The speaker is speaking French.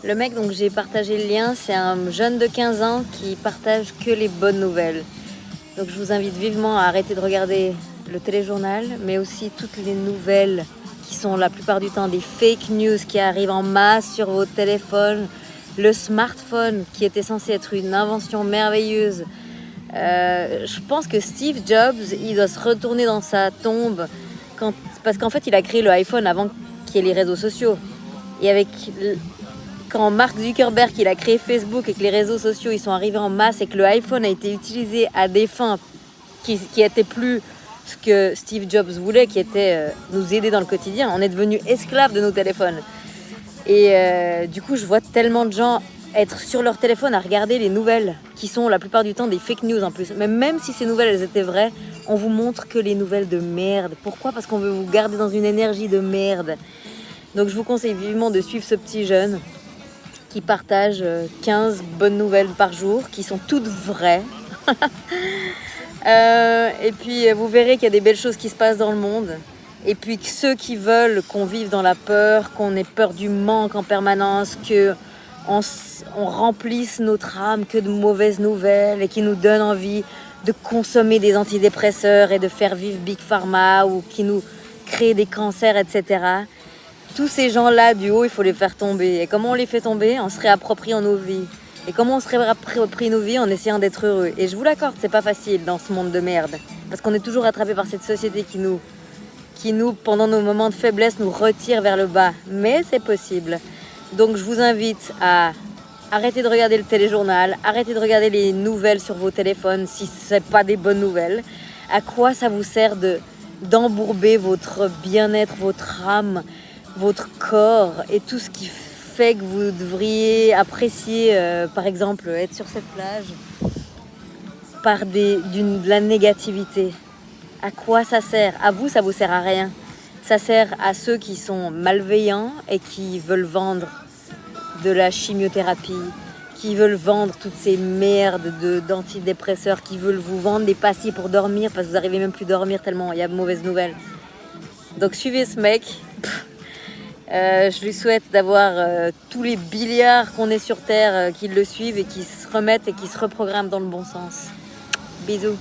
Le mec dont j'ai partagé le lien, c'est un jeune de 15 ans qui partage que les bonnes nouvelles. Donc je vous invite vivement à arrêter de regarder le téléjournal, mais aussi toutes les nouvelles qui sont la plupart du temps des fake news qui arrivent en masse sur vos téléphones. Le smartphone qui était censé être une invention merveilleuse. Je pense que Steve Jobs, il doit se retourner dans sa tombe parce qu'en fait, il a créé le iPhone avant qu'il y ait les réseaux sociaux. Et quand Mark Zuckerberg il a créé Facebook et que les réseaux sociaux ils sont arrivés en masse et que le iPhone a été utilisé à des fins qui n'étaient plus ce que Steve Jobs voulait, qui était nous aider dans le quotidien, on est devenus esclaves de nos téléphones. Et du coup, je vois tellement de gens être sur leur téléphone à regarder les nouvelles, qui sont la plupart du temps des fake news en plus. Mais même si ces nouvelles, elles étaient vraies, on vous montre que les nouvelles de merde. Pourquoi ? Parce qu'on veut vous garder dans une énergie de merde. Donc je vous conseille vivement de suivre ce petit jeune qui partage 15 bonnes nouvelles par jour, qui sont toutes vraies. Et puis vous verrez qu'il y a des belles choses qui se passent dans le monde. Et puis que ceux qui veulent qu'on vive dans la peur, qu'on ait peur du manque en permanence, qu'on remplisse notre âme que de mauvaises nouvelles et qui nous donnent envie de consommer des antidépresseurs et de faire vivre Big Pharma ou qui nous créent des cancers, etc. Tous ces gens-là, du haut, il faut les faire tomber. Et comment on les fait tomber ? En se réappropriant nos vies. Et comment on se réapproprie nos vies ? En essayant d'être heureux. Et je vous l'accorde, c'est pas facile dans ce monde de merde. Parce qu'on est toujours attrapé par cette société qui nous, pendant nos moments de faiblesse, nous retire vers le bas. Mais c'est possible. Donc je vous invite à arrêter de regarder le téléjournal, arrêter de regarder les nouvelles sur vos téléphones si ce n'est pas des bonnes nouvelles. À quoi ça vous sert d'embourber votre bien-être, votre âme, votre corps et tout ce qui fait que vous devriez apprécier, par exemple, être sur cette plage par de la négativité. À quoi ça sert ? À vous, ça vous sert à rien. Ça sert à ceux qui sont malveillants et qui veulent vendre de la chimiothérapie, qui veulent vendre toutes ces merdes d'antidépresseurs, qui veulent vous vendre des pastilles pour dormir parce que vous n'arrivez même plus à dormir tellement il y a de mauvaises nouvelles. Donc suivez ce mec. Je lui souhaite d'avoir tous les billiards qu'on ait sur Terre qui le suivent et qui se remettent et qui se reprogramment dans le bon sens. Bisous.